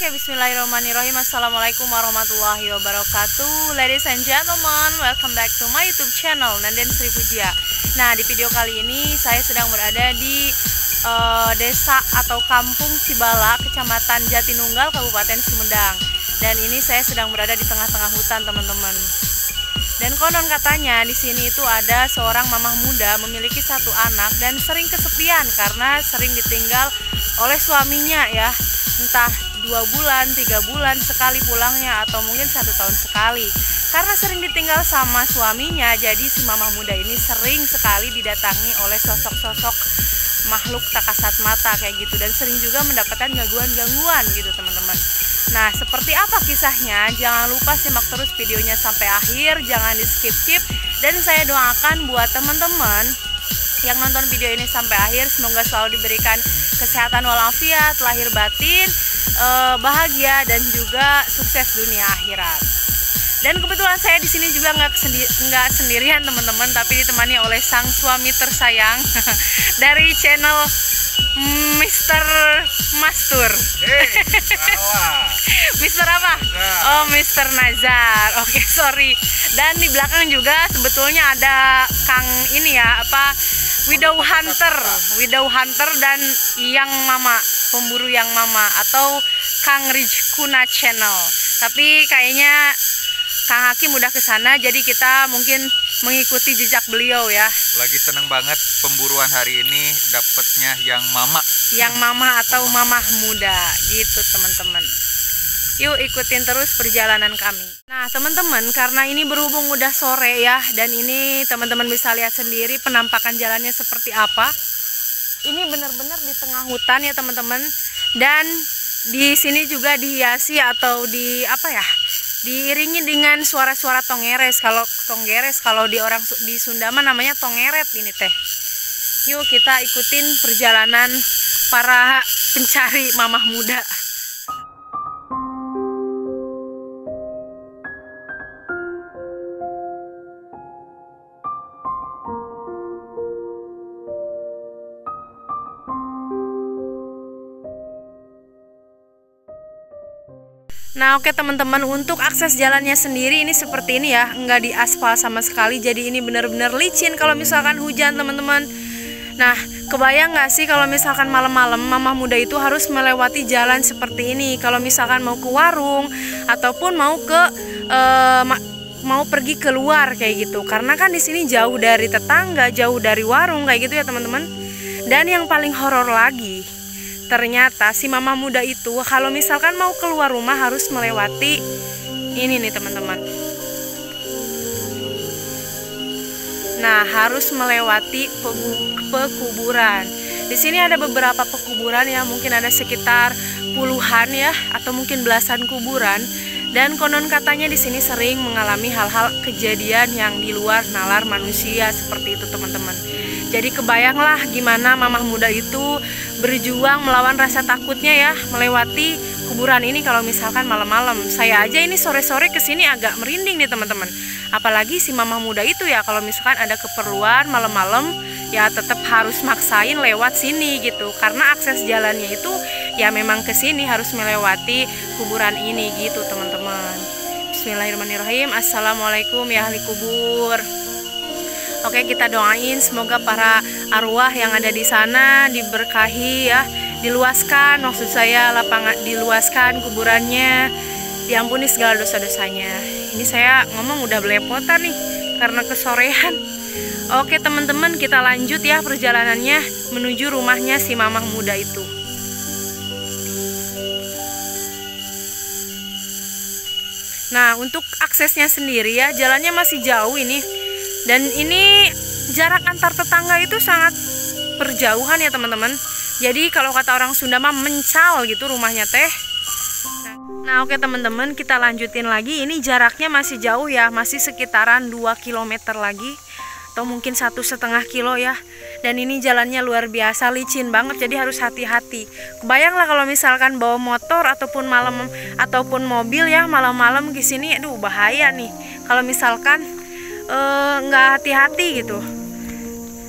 Oke, bismillahirrahmanirrahim. Assalamualaikum warahmatullahi wabarakatuh. Ladies and gentlemen, welcome back to my YouTube channel Nanden Sri Pujia. Nah, di video kali ini saya sedang berada di desa atau kampung Cibala, Kecamatan Jatinunggal, Kabupaten Sumedang. Dan ini saya sedang berada di tengah-tengah hutan, teman-teman. Dan konon katanya di sini itu ada seorang mamah muda memiliki satu anak dan sering kesepian karena sering ditinggal oleh suaminya ya, entah 2 bulan, 3 bulan sekali pulangnya atau mungkin 1 tahun sekali. Karena sering ditinggal sama suaminya, jadi si mamah muda ini sering sekali didatangi oleh sosok-sosok makhluk tak kasat mata kayak gitu, dan sering juga mendapatkan gangguan-gangguan gitu, teman-teman. Nah, seperti apa kisahnya? Jangan lupa simak terus videonya sampai akhir, jangan di skip-skip. Dan saya doakan buat teman-teman yang nonton video ini sampai akhir, semoga selalu diberikan kesehatan walafiat, lahir batin, bahagia, dan juga sukses dunia akhirat. Dan kebetulan saya di sini juga nggak sendirian, teman-teman, tapi ditemani oleh sang suami tersayang dari channel Mr. Mastur. Mr. apa? Oh, Mr. Nazar. Oke, sorry. Dan di belakang juga sebetulnya ada Kang ini ya, Widow Hunter dan Yang Mama, pemburu Yang Mama, atau Kang Rijkuna Channel. Tapi kayaknya Kang Hakim udah ke sana, jadi kita mungkin mengikuti jejak beliau ya. Lagi seneng banget pemburuan hari ini, dapetnya Yang Mama. Yang Mama atau Mamah Muda gitu, teman-teman. Yuk ikutin terus perjalanan kami. Nah, teman-teman, karena ini berhubung udah sore ya, dan ini teman-teman bisa lihat sendiri penampakan jalannya seperti apa. Ini benar-benar di tengah hutan ya, teman-teman. Dan di sini juga dihiasi atau diiringi dengan suara-suara tongeres. Kalau di orang di Sunda namanya tongeret ini teh. Yuk kita ikutin perjalanan para pencari mamah muda. Nah, oke teman-teman, untuk akses jalannya sendiri ini seperti ini ya, nggak diaspal sama sekali, jadi ini benar-benar licin kalau misalkan hujan, teman-teman. Nah, kebayang nggak sih kalau misalkan malam-malam mamah muda itu harus melewati jalan seperti ini kalau misalkan mau ke warung ataupun mau pergi keluar kayak gitu, karena kan di sini jauh dari tetangga, jauh dari warung kayak gitu ya, teman-teman. Dan yang paling horor lagi, ternyata si mamah muda itu kalau misalkan mau keluar rumah harus melewati ini nih, teman-teman. Nah, harus melewati pekuburan. Di sini ada beberapa pekuburan ya, mungkin ada sekitar puluhan ya, atau mungkin belasan kuburan. Dan konon katanya di sini sering mengalami hal-hal kejadian yang di luar nalar manusia seperti itu, teman-teman. Jadi kebayanglah gimana mamah muda itu berjuang melawan rasa takutnya ya, melewati kuburan ini kalau misalkan malam-malam. Saya aja ini sore-sore kesini agak merinding nih, teman-teman. Apalagi si mamah muda itu ya, kalau misalkan ada keperluan malam-malam ya tetap harus maksain lewat sini gitu. Karena akses jalannya itu ya memang ke sini harus melewati kuburan ini gitu, teman-teman. Bismillahirrahmanirrahim. Assalamualaikum ya ahli kubur. Oke, kita doain semoga para arwah yang ada di sana diberkahi ya, diluaskan, maksud saya diluaskan kuburannya, diampuni segala dosa-dosanya. Ini saya ngomong udah belepotan nih karena kesorean. Oke teman-teman, kita lanjut ya perjalanannya menuju rumahnya si mamah muda itu. Nah, untuk aksesnya sendiri ya, jalannya masih jauh ini. Dan ini jarak antar tetangga itu sangat berjauhan ya, teman-teman. Jadi kalau kata orang Sunda mah mencal gitu rumahnya teh. Nah, oke teman-teman, kita lanjutin lagi. Ini jaraknya masih jauh ya, masih sekitaran 2 km lagi, atau mungkin 1,5 kilo ya. Dan ini jalannya luar biasa licin banget, jadi harus hati-hati. Kebayanglah kalau misalkan bawa motor ataupun mobil ya malam-malam ke sini, aduh bahaya nih. Kalau misalkan nggak hati-hati gitu.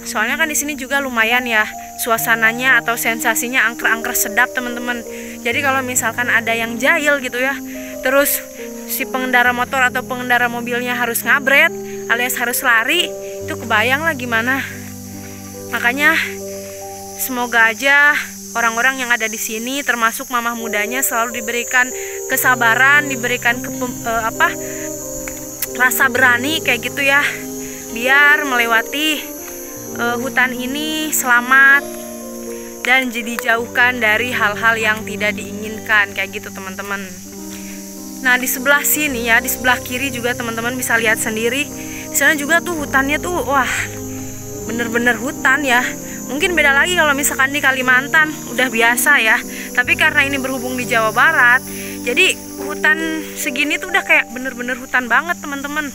Soalnya kan di sini juga lumayan ya suasananya atau sensasinya angker-angker sedap, teman-teman. Jadi kalau misalkan ada yang jahil gitu ya, terus si pengendara motor atau pengendara mobilnya harus ngabret alias harus lari, itu kebayang lah gimana. Makanya semoga aja orang-orang yang ada di sini termasuk mamah mudanya selalu diberikan kesabaran, diberikan rasa berani kayak gitu ya, biar melewati hutan ini selamat dan dijauhkan dari hal-hal yang tidak diinginkan kayak gitu teman-teman. Nah di sebelah sini ya, di sebelah kiri juga teman-teman bisa lihat sendiri. Di sana juga tuh hutannya tuh wah bener-bener hutan ya. Mungkin beda lagi kalau misalkan di Kalimantan udah biasa ya. Tapi karena ini berhubung di Jawa Barat, jadi hutan segini tuh udah kayak bener-bener hutan banget teman-teman.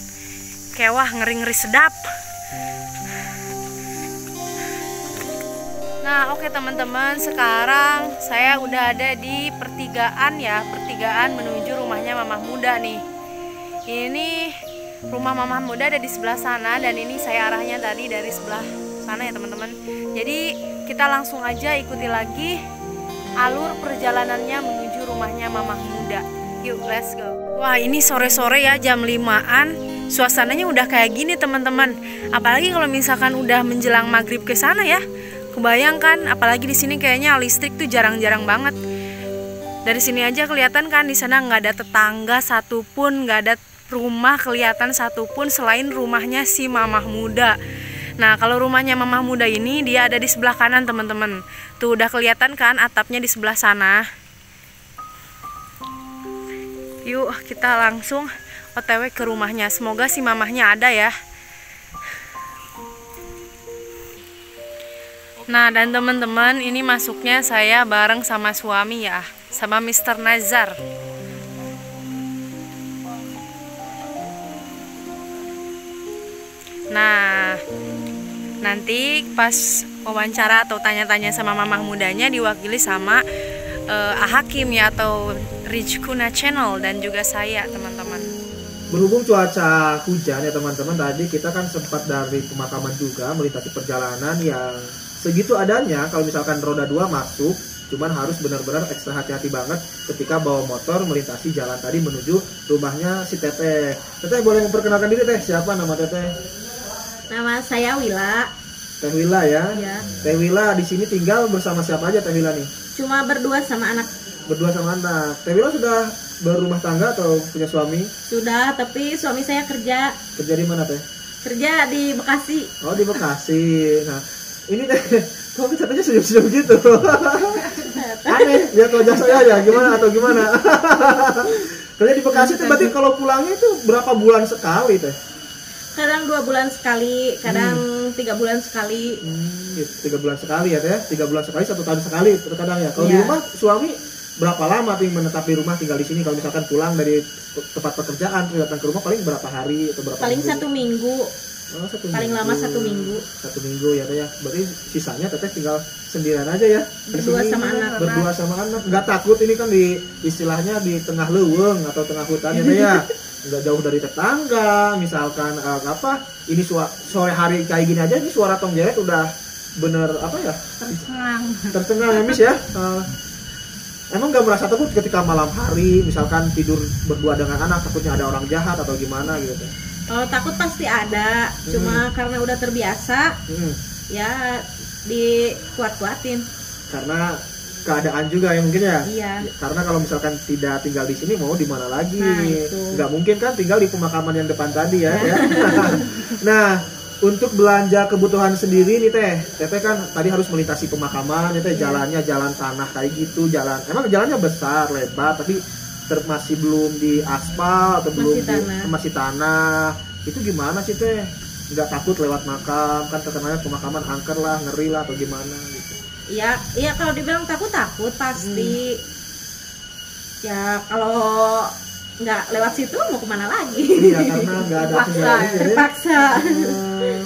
Kayak wah ngeri-ngeri sedap. Nah oke teman-teman, sekarang saya udah ada di pertigaan ya, pertigaan menuju rumahnya mamah muda nih. Ini rumah mamah muda ada di sebelah sana dan ini saya arahnya tadi dari sebelah sana ya teman-teman. Jadi kita langsung aja ikuti lagi alur perjalanannya menuju rumahnya mamah muda. Yuk let's go. Wah ini sore-sore ya, jam 5-an. Suasananya udah kayak gini teman-teman. Apalagi kalau misalkan udah menjelang maghrib ke sana ya. Kebayangkan, apalagi di sini kayaknya listrik tuh jarang-jarang banget. Dari sini aja kelihatan kan, di sana nggak ada tetangga satupun, nggak ada rumah kelihatan satupun selain rumahnya si mamah muda. Nah kalau rumahnya mamah muda ini dia ada di sebelah kanan teman-teman. Tuh udah kelihatan kan atapnya di sebelah sana. Yuk kita langsung OTW ke rumahnya. Semoga si mamahnya ada ya. Nah dan teman-teman, ini masuknya saya bareng sama suami ya, sama Mr. Nazar. Nah nanti pas wawancara atau tanya-tanya sama mamah mudanya diwakili sama Hakim ya, atau Rijkuna Channel dan juga saya teman-teman. Berhubung cuaca hujan ya teman-teman, tadi kita kan sempat dari pemakaman juga melintasi perjalanan yang segitu adanya. Kalau misalkan roda 2 masuk, cuman harus benar-benar ekstra hati-hati banget ketika bawa motor melintasi jalan tadi menuju rumahnya si Teteh. Teteh boleh memperkenalkan diri Teh, siapa nama Teteh? Nama saya Wila. Teh Wila ya? Ya. Teh Wila di sini tinggal bersama siapa aja Teh Wila nih? Cuma berdua sama anak. Berdua sama anak. Teh Wila sudah berumah tangga atau punya suami? Sudah, tapi suami saya kerja. Kerja di mana Teh? Kerja di Bekasi. Oh di Bekasi. Nah ini Teh, kok katanya senyum-senyum gitu? Aneh, lihat wajah saya ya, gimana atau gimana? Kerja di Bekasi itu berarti kalau pulangnya itu berapa bulan sekali Teh? Kadang 2 bulan sekali, kadang 3 bulan sekali. 3 bulan sekali ya Teh? 3 bulan sekali, 1 tahun sekali terkadang ya. Kalau di rumah suami berapa lama tuh menetap di rumah tinggal di sini? Kalau misalkan pulang dari tempat pekerjaan terus datang ke rumah paling berapa hari atau berapa? Paling minggu? 1 minggu. Oh, 1 paling minggu. lama 1 minggu. 1 minggu ya Teh ya. Berarti sisanya Teteh tinggal sendirian aja ya. Berdua sama anak. Berdua sama anak. Nggak takut ini kan di istilahnya di tengah leuweung atau tengah hutan ya Teh ya. Nggak jauh dari tetangga, misalkan ini sore hari kayak gini aja, ini suara tong jeret udah bener apa ya? Tercengang ya Miss ya. Emang nggak merasa takut ketika malam hari, misalkan tidur berdua dengan anak, takutnya ada orang jahat atau gimana gitu? Kalau takut pasti ada, cuma karena udah terbiasa, ya dikuat-kuatin. Karena keadaan juga ya mungkin ya. Iya. Karena kalau misalkan tidak tinggal di sini mau di mana lagi? Nah, itu. Nggak mungkin kan tinggal di pemakaman yang depan tadi ya. Ya. Nah, untuk belanja kebutuhan sendiri nih Teteh kan tadi harus melintasi pemakaman, ya Teh, jalannya jalan tanah kayak gitu, emang jalannya besar, lebar, tapi masih belum di aspal atau masih tanah. Itu gimana sih Teh? Nggak takut lewat makam, kan terkenalnya pemakaman angker lah, ngeri lah atau gimana gitu. Iya kalau dibilang takut pasti. Ya kalau nggak lewat situ mau kemana lagi? Iya karena nggak ada terpaksa.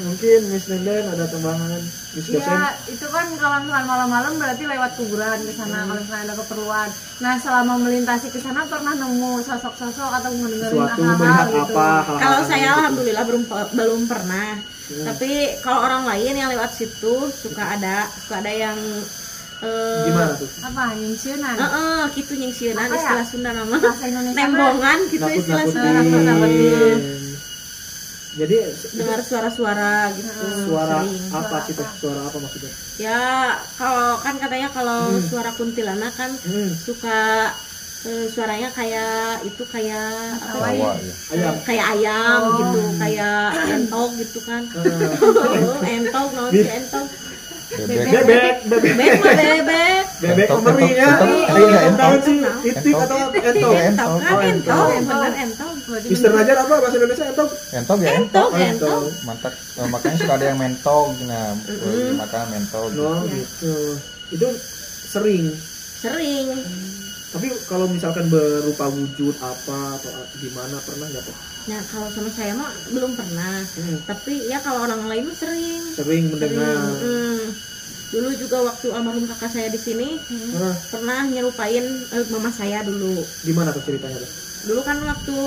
Mungkin Miss Nenden ada tambahan. Miss Dosen. Iya, itu kan kalau misalkan malam-malam berarti lewat kuburan ke sana kalau misalnya ada keperluan. Nah, selama melintasi ke sana pernah nemu sosok-sosok atau mendengarin hal-hal gitu. Kalau saya alhamdulillah belum pernah. Tapi kalau orang lain yang lewat situ suka ada yang Gimana tuh? Apa nyingsieunan? Gitu nyingsieunan Apa ya? istilah Sunda nama. Bahasa Indonesia Nembongan gitu istilah Sunda. Nakut-nakutin. Jadi Dengar suara-suara gitu. suara sering. apa sih teh? Suara apa maksudnya? Ya kalau kan katanya kalau suara kuntilanak kan suka suaranya kayak itu kayak apa Rawa ya? ya. Ayam. Kayak ayam gitu, kayak entok gitu kan. Entok naon sih entok. Bebek. Bebek mah bebek. Bebek Entok, pemerinya. entok, Iya, entok, entok entok. sih. Itik atau entok? Entok kan Oh, entok, entok. bener entok. Mister Najar apa bahasa Indonesia entok? Entok ya Entok, entok. entok. Mantap. Makanya suka ada yang mentol nah, makanan mentol. No, Iya. gitu. Itu sering. Sering. Tapi kalau misalkan berupa wujud apa atau gimana pernah nggak tuh? Nah, kalau sama saya mah belum pernah. Tapi ya kalau orang lain mah sering. Sering mendengar. Dulu juga waktu almarhum kakak saya di sini pernah nyerupain mama saya dulu. Gimana tuh ceritanya tuh? Dulu kan waktu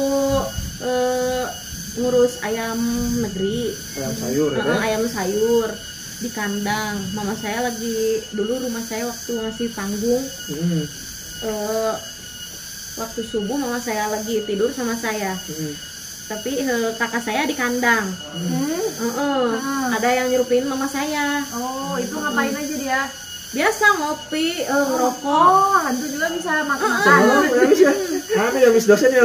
ngurus ayam negeri, Ayam sayur ya? Teh? ayam sayur di kandang. Mama saya lagi dulu rumah saya waktu masih panggung. Waktu subuh mama saya lagi tidur sama saya. Tapi kakak saya di kandang. Ada yang nyerupin mama saya. Oh, itu ngapain aja dia? Biasa ngopi, ngerokok. Oh, hantu juga bisa makan. Oh, ya Miss ya. Kami ya Miss dosen ya.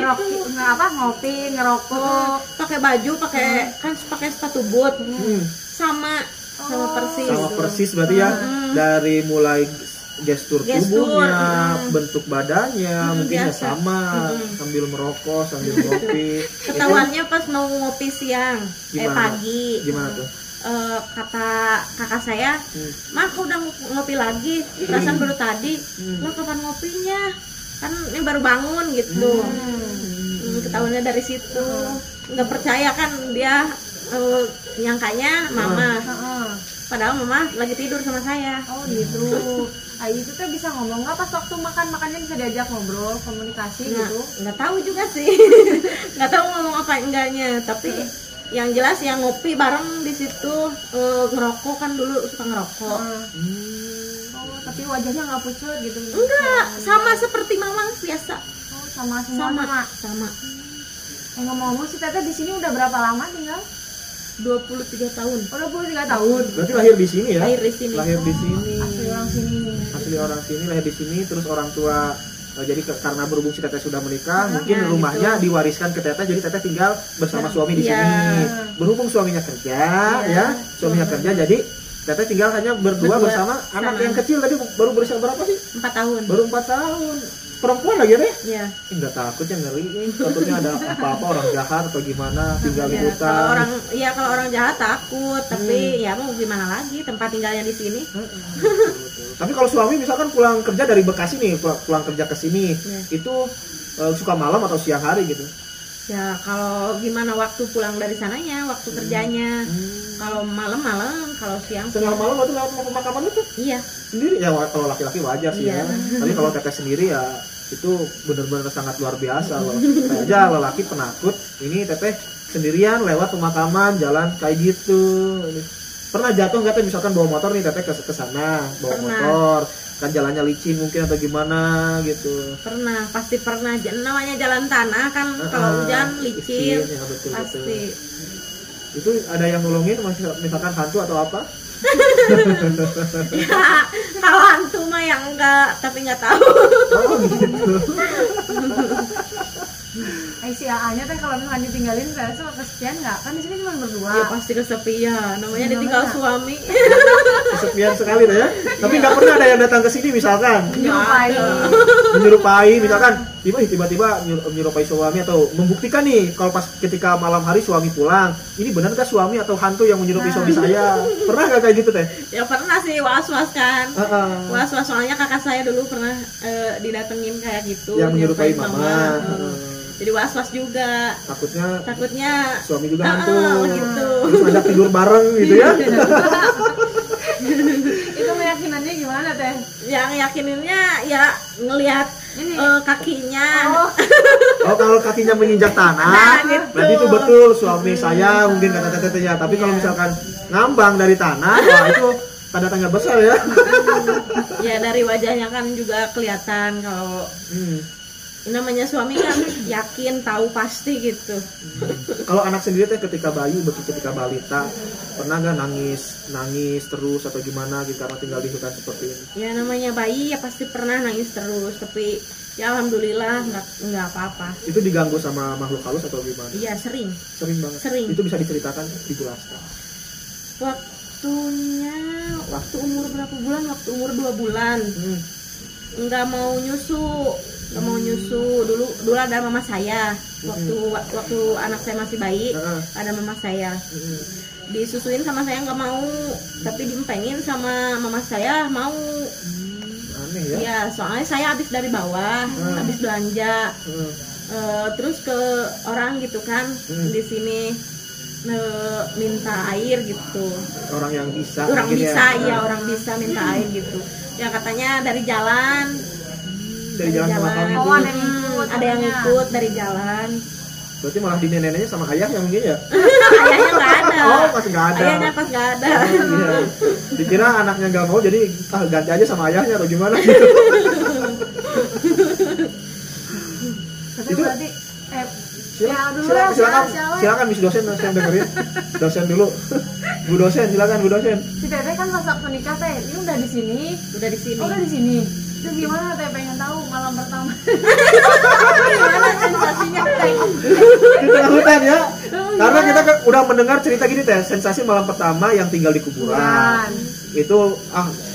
Ngopi, ngerokok. Pakai baju, pakai sepatu boot. Sama persis. Sama persis berarti ya. Dari mulai gestur tubuhnya, bentuk badannya, mungkin ya biasa. sama, sambil merokok, sambil ngopi. Ketahuannya pas mau ngopi siang, Gimana? pagi. Gimana tuh? Kata kakak saya, mah aku udah ngopi lagi, perasaan baru tadi. Lo kapan ngopinya? Kan ini baru bangun gitu. Ketahuannya dari situ. Nggak percaya kan dia, nyangkanya mama. Padahal mama lagi tidur sama saya. Oh gitu. Itu tuh bisa ngomong nggak pas waktu makannya bisa diajak ngobrol, komunikasi Nah, gitu? nggak tahu juga sih. Nggak tahu ngomong apa enggaknya. Tapi yang jelas yang ngopi bareng di situ, ngerokok kan dulu suka ngerokok. Oh, tapi wajahnya nggak pucat gitu? Enggak, sama seperti mamang biasa. Oh, sama semua. Sama. Ngomong-ngomong si Teteh di sini udah berapa lama tinggal? 23 tahun. Oh, 23 tahun. Berarti lahir di sini ya? Lahir di sini. Lahir di sini. Asli orang sini. Asli orang sini, lahir di sini, terus orang tua jadi karena berhubung si Teteh sudah menikah, mungkin rumahnya diwariskan ke Teteh, jadi Teteh tinggal bersama suami di sini. Berhubung suaminya kerja, ya, suaminya kerja, jadi Teteh tinggal hanya berdua bersama anak yang kecil tadi baru berusia berapa sih? 4 tahun. Baru 4 tahun. Perempuan lagi deh? Iya. Enggak takutnya ngeri. Takutnya ada apa-apa orang jahat atau gimana tinggal di Ya, hutan. kalau orang jahat takut, tapi ya mau gimana lagi, tempat tinggalnya di sini. Tapi kalau suami misalkan pulang kerja dari Bekasi nih, pulang kerja ke sini, itu suka malam atau siang hari gitu? Ya kalau gimana waktu pulang dari sananya, waktu kerjanya. Kalau malam-malam, kalau siang. Tengah malam waktu lewat pemakaman itu Iya. sendiri ya, kalau laki-laki wajar sih ya. Tapi kalau Teteh sendiri ya itu benar-benar sangat luar biasa loh. Saya aja lelaki penakut, ini Teteh sendirian lewat pemakaman jalan kayak gitu. Pernah jatuh nggak Teh, misalkan bawa motor nih Teteh ke sana, bawa motor kan jalannya licin mungkin atau gimana gitu? Pernah, pasti pernah. Namanya jalan tanah kan, kalau hujan licin, ya, betul, pasti. betul. Itu ada yang nolongin misalkan hantu atau apa? Ya, kalau hantu mah yang enggak, tapi nggak tahu. Oh gitu. Si AA-nya Teh kalau misalkan ditinggalin saya suka kesepian nggak? Kan di sini cuma berdua. Ya pasti kesepian, namanya ditinggal suami. Kesepian sekali ya. Tapi nggak pernah ada yang datang ke sini misalkan menyerupai misalkan tiba-tiba menyerupai suami atau membuktikan nih kalau pas ketika malam hari suami pulang, ini benar nggak suami atau hantu yang menyerupai suami saya? Pernah nggak kayak gitu Teh? Ya pernah sih, was-was kan. Was-was, soalnya kakak saya dulu pernah didatengin kayak gitu. Yang menyerupai mama. Jadi was-was juga. Takutnya suami juga hantu. Gitu. Terus ajak tidur bareng gitu ya. Itu meyakinannya gimana Teh? Yang yakininnya ya ngelihat kakinya. Oh kalau kakinya menginjak tanah, gitu. berarti itu betul suami saya mungkin kata tetehnya. Tapi kalau misalkan ngambang dari tanah, wah itu tanda tanya besar ya. Ya dari wajahnya kan juga kelihatan kalau namanya suami kan yakin tahu pasti gitu. Kalau anak sendiri teh ketika bayi, ketika balita, pernah nggak nangis terus atau gimana gitu karena tinggal di hutan seperti ini? Ya namanya bayi ya pasti pernah nangis terus, tapi ya alhamdulillah nggak apa-apa. Itu diganggu sama makhluk halus atau gimana? Iya sering. Sering banget. Sering. Itu bisa diceritakan, dijelaskan. Waktu umur berapa bulan? Waktu umur 2 bulan. Nggak mau nyusu. Dulu ada mama saya. Waktu anak saya masih bayi, ada mama saya. Disusuin sama saya nggak mau, tapi diempengin sama mama saya mau. Aneh ya? Ya, soalnya saya habis dari bawah, habis belanja. Terus ke orang gitu kan di sini minta air gitu. Orang yang bisa. Orang mungkin bisa, ya. iya orang bisa minta air gitu. Ya katanya dari jalan. Dari jalan sama kamu. Oh, ada yang ikut, Ada yang katanya. ikut dari jalan. Berarti malah dineneknya sama ayahnya mungkin ya? Ayahnya nggak ada. Oh, masih nggak ada. Ayahnya pas nggak ada. Iya. Dikira anaknya nggak mau jadi ganti aja sama ayahnya atau gimana gitu. Tapi Itu- berarti Silakan Miss dosen yang dengerin. Dosen dulu. Bu dosen, silakan Bu dosen. si Teteh kan pas waktu nikah teh, ini udah di sini. Udah di sini. Oh, udah di sini. Itu gimana Teh, pengen tahu malam pertama? Gimana sensasinya teh? Di tengah hutan ya. Karena kita udah mendengar cerita gini teh, sensasi malam pertama yang tinggal di kuburan. Itu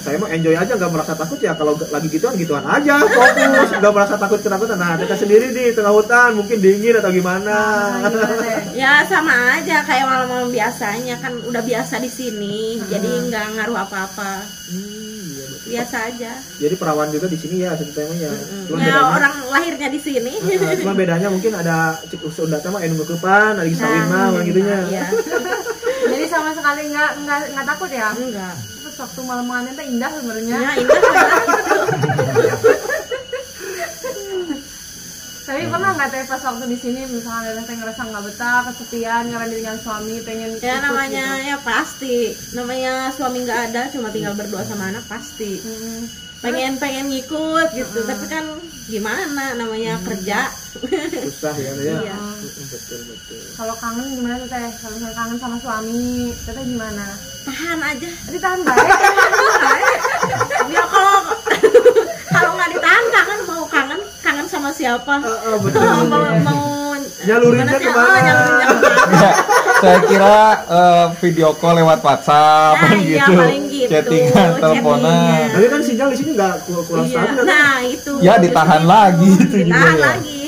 saya mah enjoy aja, nggak merasa takut ya. Kalau lagi gituan aja, fokus, nggak merasa takut ketakutan. Nah, kita sendiri di tengah hutan mungkin dingin atau gimana. Gimana Teh? Ya sama aja kayak malam-malam biasanya kan udah biasa di sini, jadi nggak ngaruh apa-apa. Iya, betul. Biasa aja. Jadi perawan juga di sini ya ceritanya ya. Cuma Ya bedanya, orang lahirnya di sini. cuma bedanya mungkin ada cik Sunda mah enu kepan, lagi sawin mah gitunya. Iya. Jadi sama sekali nggak takut ya? Enggak. Terus waktu malam-malamnya teh indah sebenarnya. Ya indah gitu. Tapi pernah nggak Teh pas waktu di sini misalnya Teteh ngerasa nggak betah, kesepian karena dengan suami pengen Ya ikut namanya gitu. ya pasti. Namanya suami nggak ada, cuma tinggal berdua sama anak pasti. Pengen ngikut gitu, tapi kan gimana namanya kerja. Susah ya, ya. Iya. Betul. Kalau kangen gimana tuh Teh? Kalau misalnya kangen sama suami, Teteh gimana? Tahan aja. Ditahan baik. Ya kalau nggak ditahan kangen sama siapa? Betul. Mau Nyalurinnya gimana sih? kemana? Nyalurinnya Ya, saya kira video call lewat WhatsApp kan Nah, iya, gitu, paling gitu, chattingan, teleponan. chattingan. Tapi kan sinyal di sini nggak kurang Iya. stabil. Kan? Nah itu. Ya ditahan lagi itu juga Ditahan ya. lagi.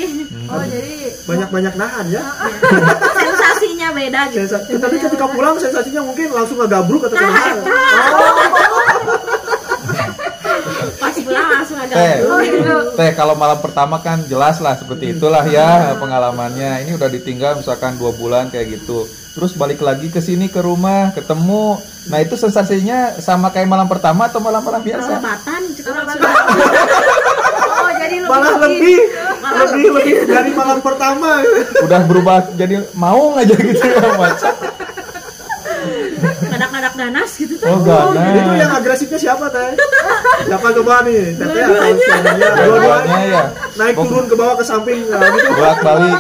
Oh jadi Banyak nahan ya. Sensasinya beda gitu. Tapi ketika pulang sensasinya mungkin langsung ngegabruk atau Nah, gimana? itu. Pas pulang langsung agak Teh, dulu. Teh kalau malam pertama kan jelas lah seperti itulah ya pengalamannya. Ini udah ditinggal misalkan 2 bulan kayak gitu. Terus balik lagi ke sini ke rumah, ketemu. Nah, itu sensasinya sama kayak malam pertama atau malam-malam biasa? Sahabatan cukup oh jadi Malah lebih dari malam pertama. Udah berubah jadi maung aja gitu ya, macam. ngadak-ngadak ganas gitu tuh. Oh, ganas. Itu yang agresifnya siapa teh? Siapa ke bawah nih? Teteh atau suaminya? Dua-duanya ya. Naik turun ke bawah ke samping gitu. Bolak-balik.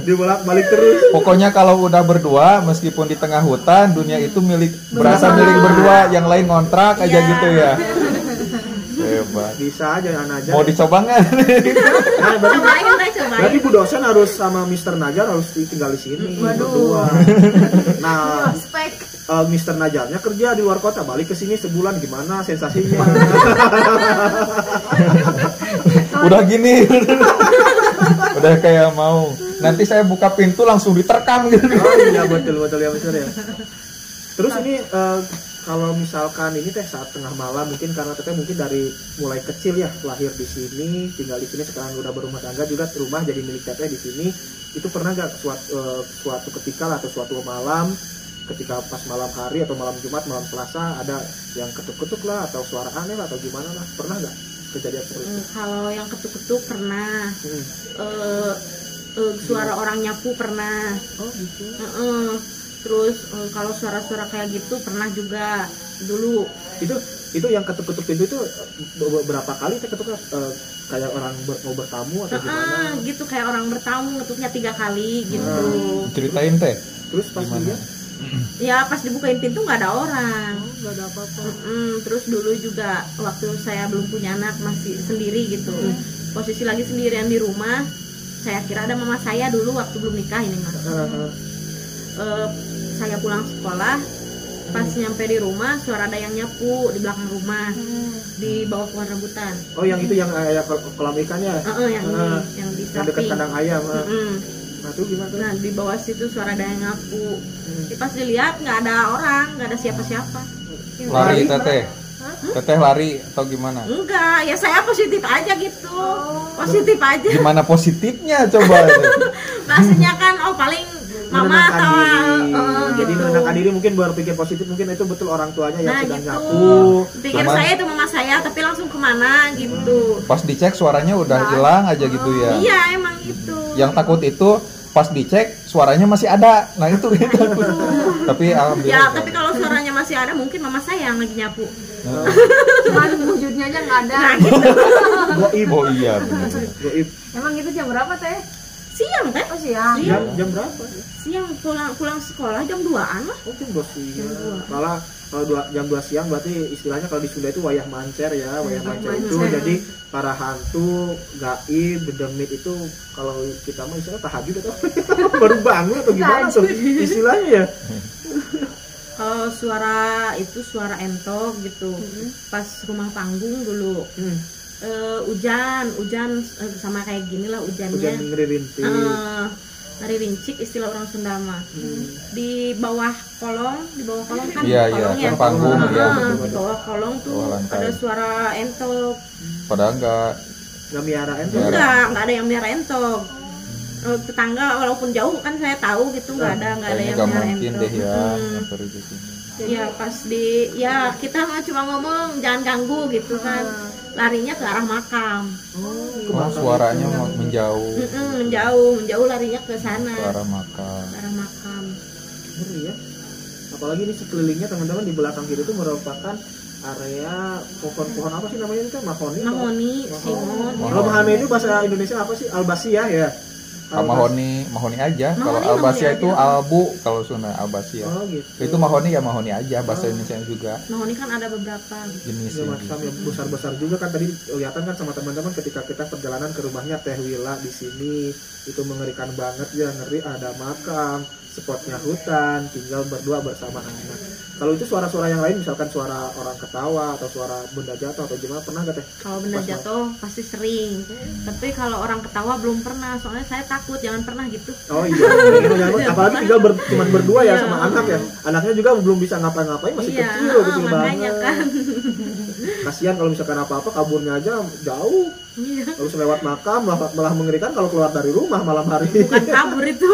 Dibolak-balik terus. Pokoknya kalau udah berdua, meskipun di tengah hutan, dunia itu berasa milik berdua, yang lain ngontrak aja Iya. gitu ya. Hebat. Bisa aja anak aja. Mau dicoba nggak? Nah, Cobain teh, berarti cobain. Bu dosen harus sama Mr. Najar harus tinggal di sini berdua. Nah, spek. Mr. Najarnya kerja di luar kota, balik ke sini sebulan gimana sensasinya? Udah gini. Udah kayak mau. Nanti saya buka pintu langsung diterkam gitu. Oh iya betul ya Mr. ya. Terus ini kalau misalkan ini teh saat tengah malam mungkin karena teteh mungkin dari mulai kecil ya lahir di sini, tinggal di sini, sekarang udah berumah tangga juga, rumah jadi milik teteh di sini. Itu pernah nggak suatu ketika lah, atau suatu malam ketika pas malam hari atau malam Jumat, malam Selasa ada yang ketuk-ketuk lah atau suara aneh lah atau gimana lah, pernah nggak kejadian seperti itu? Kalau yang ketuk-ketuk pernah. Suara orang nyapu pernah. Oh gitu. Terus kalau suara-suara kayak gitu pernah juga dulu. Itu yang ketuk-ketuk pintu itu berapa kali teh ketuknya, kayak orang mau bertamu atau gimana? Gitu kayak orang bertamu, ngetuknya 3 kali gitu. Ceritain teh. Terus pas dia Ya pas dibukain pintu nggak ada orang. nggak ada apa-apa. Terus dulu juga waktu saya belum punya anak, masih sendiri gitu, posisi lagi sendirian di rumah, saya kira ada mama saya dulu waktu belum nikah ini mah. Saya pulang sekolah, pas nyampe di rumah suara ada yang nyapu di belakang rumah, di bawah pohon rambutan. Oh yang itu yang kolam ikannya? Yang di yang dekat samping. kandang ayam. Nah itu gimana tuh? Nah di bawah situ suara ada yang nyapu. Pas dilihat nggak ada orang, nggak ada siapa-siapa. Lari teteh. Teteh lari atau gimana? Enggak, ya saya positif aja gitu. Positif aja. Gimana positifnya coba? Maksudnya kan paling mama Menenangkan atau diri. Jadi gitu. menenangkan diri, mungkin berpikir positif, mungkin itu betul orang tuanya yang Nah sedang gitu. nyapu. Pikir Cuman- saya itu mama saya, tapi langsung kemana gitu. Pas dicek suaranya udah hilang aja gitu ya. Iya emang gitu. Yang takut itu pas dicek suaranya masih ada. Nah itu gitu. Tapi alhamdulillah. Ya tapi kalau suaranya masih ada, mungkin mama saya yang lagi nyapu. Cuman wujudnya aja nggak ada. Nah gitu. Goib. Oh iya benar. Goib. Emang itu jam berapa teh? Siang kan? Oh siang. Jam berapa? Siang pulang sekolah jam 2-an lah. Oh jam 2 siang. Malah kalau jam 2 siang berarti istilahnya kalau di Sunda itu wayah mancer ya. Wayah mancer itu jadi para hantu, gaib, bedemit itu kalau kita mah istilahnya tahajud atau baru bangun atau gimana tuh istilahnya ya. Kalau suara itu suara entok gitu. Pas rumah panggung dulu. Hujan sama kayak gini lah hujannya. Hujan ngerintik. Hari rincik istilah orang Sunda mah. Di bawah kolong kan Iya, kolong kan panggung, Ah, ya, di bawah kolong tuh Bawah lantai. ada suara entok. Padahal enggak. Nggak miara ente. Enggak ada yang miara entok. Tetangga walaupun jauh kan saya tahu gitu nggak ada Kayaknya yang nggak miara mungkin entok. deh ya. Sampai di sini. Ya pas kita mah cuma ngomong jangan ganggu gitu kan, larinya ke arah makam. Oh, suaranya menjauh menjauh larinya ke sana, ke arah makam. ke arah makam. Ngeri ya. Apalagi ini sekelilingnya teman-teman di belakang kiri itu merupakan area pohon-pohon apa sih namanya itu? Mahoni. Mahoni, singon. Kalau mahoni itu bahasa Indonesia apa sih? Albasia ya. Mahoni aja. Kalau Mahoni albasia aja. itu albu, kalau Sunda albasia. Oh gitu. Itu mahoni ya mahoni aja, bahasa Indonesia juga Mahoni kan ada beberapa. Ya, jenisnya. macam yang besar-besar juga kan tadi kelihatan kan sama teman-teman ketika kita perjalanan ke rumahnya Teh Wila di sini itu mengerikan banget ya, ngeri, ada makam, spotnya hutan, tinggal berdua bersama anak. Kalau itu suara-suara yang lain misalkan suara orang ketawa atau suara benda jatuh atau gimana pernah gak Teh? Kalau benda jatuh pasti sering, tapi kalau orang ketawa belum pernah, soalnya saya takut, jangan pernah gitu. Oh iya, apalagi tinggal cuman berdua ya sama anak ya. Anaknya juga belum bisa ngapa-ngapain, masih Iya, kecil makanya banget. kan. Kasihan kalau misalkan apa-apa kaburnya aja jauh. Iya. Terus lewat makam malah mengerikan kalau keluar dari rumah malam hari. Bukan kabur itu.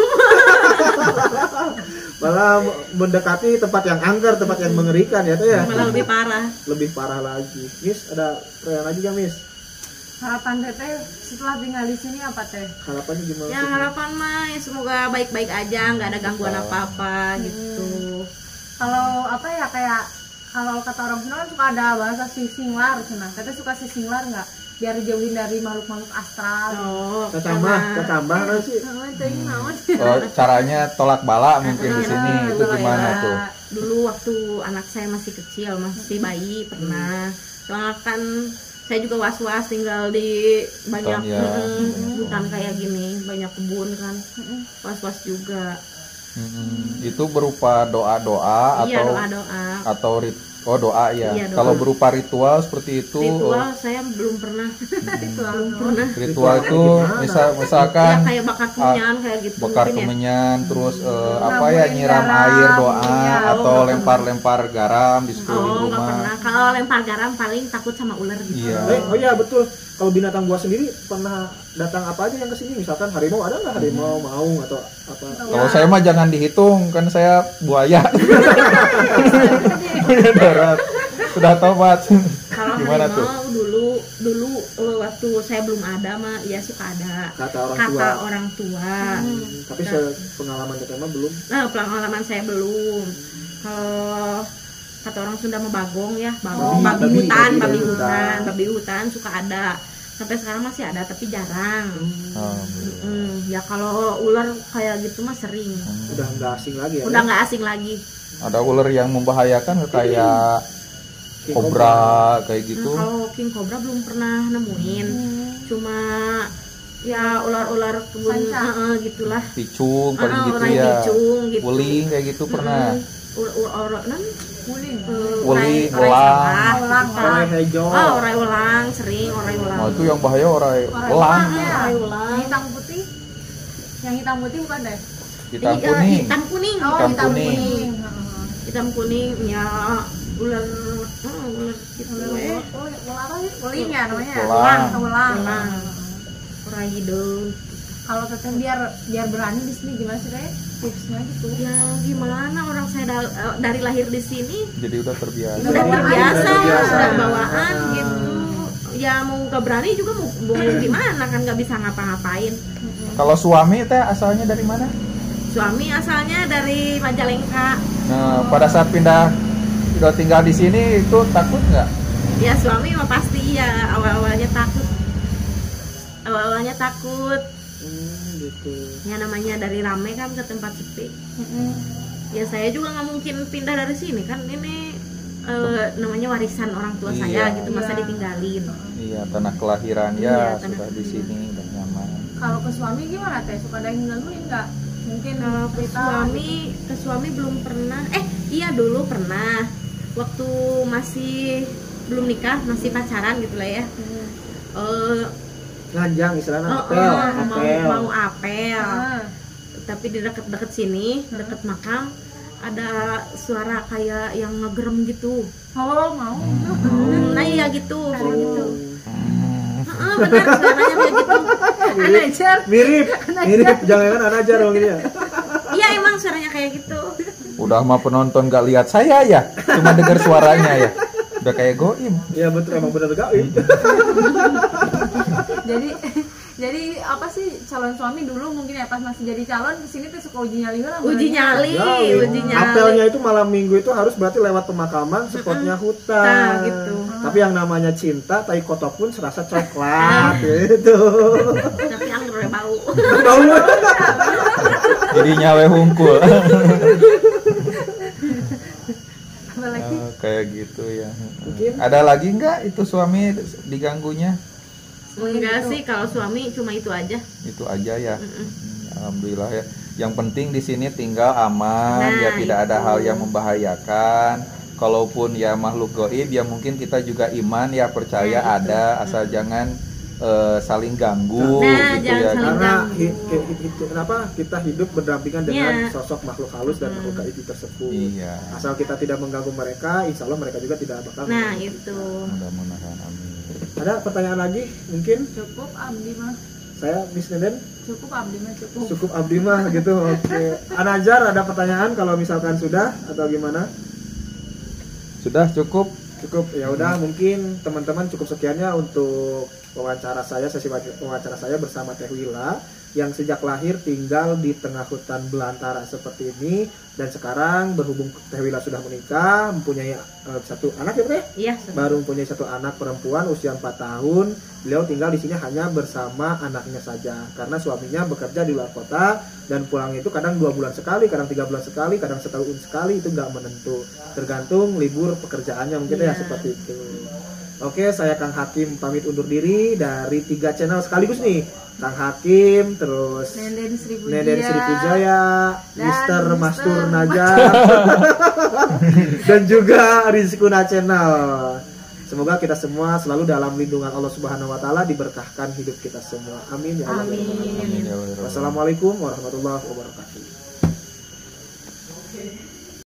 Malah mendekati tempat yang angker, tempat yang mengerikan ya tuh ya. Malah lebih parah. Lebih parah lagi. Miss, ada pertanyaan lagi ya Miss? Harapan teteh setelah tinggal di sini apa teh? Harapannya gimana? Ya harapan mah ya semoga baik-baik aja, nggak ada gangguan apa-apa gitu. Kalau apa ya kayak kalau kata orang Sunda kan suka ada bahasa sisinglar, cina. Teteh suka sisinglar nggak? Biar dijauhin dari makhluk-makhluk astral. Oh, Cacambah nggak sih? Oh, caranya tolak bala mungkin di sini itu gimana tuh? Dulu waktu anak saya masih kecil, masih bayi pernah. Soalnya kan saya juga was-was tinggal di banyak Hutan, ya. hutan kayak gini, banyak kebun kan. Was-was juga. Itu berupa doa-doa Iya, atau doa-doa. doa ya. Iya, doa. Kalau berupa ritual seperti itu, Ritual saya belum pernah. Belum pernah. ritual itu misalkan Ya kayak bakar kemenyan kayak gitu bakar mungkin ya. kemenyan, terus apa ya, nyiram air doa atau lempar-lempar garam di sekeliling Oh, nggak rumah. pernah. Kalau lempar garam paling takut sama ular gitu. Iya. Oh iya betul. Kalau binatang buas sendiri pernah datang apa aja yang kesini? Misalkan harimau, ada nggak harimau, maung atau apa? Kalau saya mah jangan dihitung, kan saya buaya. Buaya darat. Sudah tobat. Kalau Gimana tuh? harimau dulu waktu waktu saya belum ada mah ya suka ada Kata orang kata tua. orang tua. Tapi pengalaman kita mah belum. Nah, pengalaman saya belum. Kalau kata orang Sunda mah bagong ya, bagong, babi hutan suka ada. Sampai sekarang masih ada tapi jarang. Ya kalau ular kayak gitu mah sering. Udah nggak asing lagi ya. Udah nggak asing lagi. Ada ular yang membahayakan kayak King kobra kayak gitu. Kalau king cobra belum pernah nemuin. Cuma ya ular-ular kebun gitulah. Picung paling gitu urai ya. picung gitu. Uling kayak gitu pernah. Ular Uling, urai elang. Orang hijau. urai ulang sering urai ulang. Oh, itu yang bahaya orang elang. Urai ulang. Hitam putih. Yang hitam putih bukan deh. Hitam kuning. Hitam kuning. Oh, Hitam hitam kuning. kuning. Hitam kuning ya ular gitu. Uling ya namanya. Ulang. Ulang. Urai hidung. Kalau teteh biar berani di sini gimana sih teh? Tipsnya gitu. Ya gimana orang saya dari lahir di sini Jadi udah terbiasa. udah terbiasa, terbiasa. udah bawaan gitu. Ya mau gak berani juga mau gimana kan nggak bisa ngapa-ngapain. Kalau suami teh asalnya dari mana? Suami asalnya dari Majalengka. Nah, pada saat pindah udah tinggal di sini itu takut nggak? Ya suami mah pasti ya awal-awalnya takut. Awal-awalnya takut. Gitu. Ya namanya dari rame kan ke tempat sepi. Ya saya juga nggak mungkin pindah dari sini kan ini namanya warisan orang tua saya gitu masa ditinggalin. Iya, tanah kelahiran Iya, ya tanah sudah di sini udah nyaman. Kalau ke suami gimana teh? Suka ada yang gangguin nggak? Mungkin Kalau ke suami belum pernah. Iya dulu pernah. Waktu masih belum nikah, masih pacaran gitu lah ya. Nganjang istilahnya apel. Mau apel. Tapi di deket-deket sini, deket makam ada suara kayak yang ngegerem gitu. mau. Nah iya gitu. Benar suaranya kayak gitu. Anajar. Mirip. Jangan anajar dong ini ya. Iya emang suaranya kayak gitu. Udah mah penonton gak lihat saya ya, cuma dengar suaranya ya. Udah kayak goim. Iya betul emang bener gaib. Jadi apa sih calon suami dulu mungkin ya pas masih jadi calon kesini tuh suka uji nyali lah. Uji nyali. Apelnya itu malam minggu itu harus berarti lewat pemakaman, spotnya hutan. Nah, gitu. Tapi yang namanya cinta, tai kotok pun serasa coklat gitu. Tapi anggur bau. Tahu? Jadi nyawe hungkul. Apalagi Kayak gitu ya. Mungkin. Ada lagi nggak itu suami diganggunya? Enggak sih kalau suami cuma itu aja. Itu aja ya. Alhamdulillah ya. Yang penting di sini tinggal aman, Nah, ya tidak ada itu. hal yang membahayakan. Kalaupun ya makhluk gaib ya mungkin kita juga iman ya percaya Nah, itu. ada, asal jangan saling ganggu Nah, gitu jangan ya. saling Karena ganggu. kenapa kita hidup berdampingan dengan Iya. sosok makhluk halus dan makhluk gaib tersebut. Iya. Asal kita tidak mengganggu mereka, insya Allah mereka juga tidak bakal. Nah mengganggu. itu. Mudah-mudahan amin. Ada pertanyaan lagi? Mungkin cukup abdi mah. saya Miss Neden Cukup abdi mah cukup. cukup abdi mah gitu. Oke. Anajar ada pertanyaan kalau misalkan sudah atau gimana? Sudah cukup. Cukup ya udah mungkin teman-teman cukup sekiannya untuk wawancara saya, sesi wawancara saya bersama Teh Wila yang sejak lahir tinggal di tengah hutan belantara seperti ini dan sekarang berhubung Teh Wila sudah menikah, mempunyai satu anak ya Teh? Iya. Baru mempunyai satu anak perempuan usia 4 tahun. Beliau tinggal di sini hanya bersama anaknya saja karena suaminya bekerja di luar kota dan pulang itu kadang 2 bulan sekali, kadang 3 bulan sekali, kadang setahun sekali, itu nggak menentu, tergantung libur pekerjaannya mungkin ya seperti itu. Oke, saya Kang Hakim pamit undur diri dari 3 channel sekaligus nih. Kang Hakim, terus Nenden Sri Neden Sri Pujaya, dan Mister Mister Mastur Najab, dan juga Rizkuna Channel. Semoga kita semua selalu dalam lindungan Allah Subhanahu wa taala, diberkahkan hidup kita semua. Amin ya Allah. Amin. Amin ya Allah. Wassalamualaikum warahmatullahi wabarakatuh.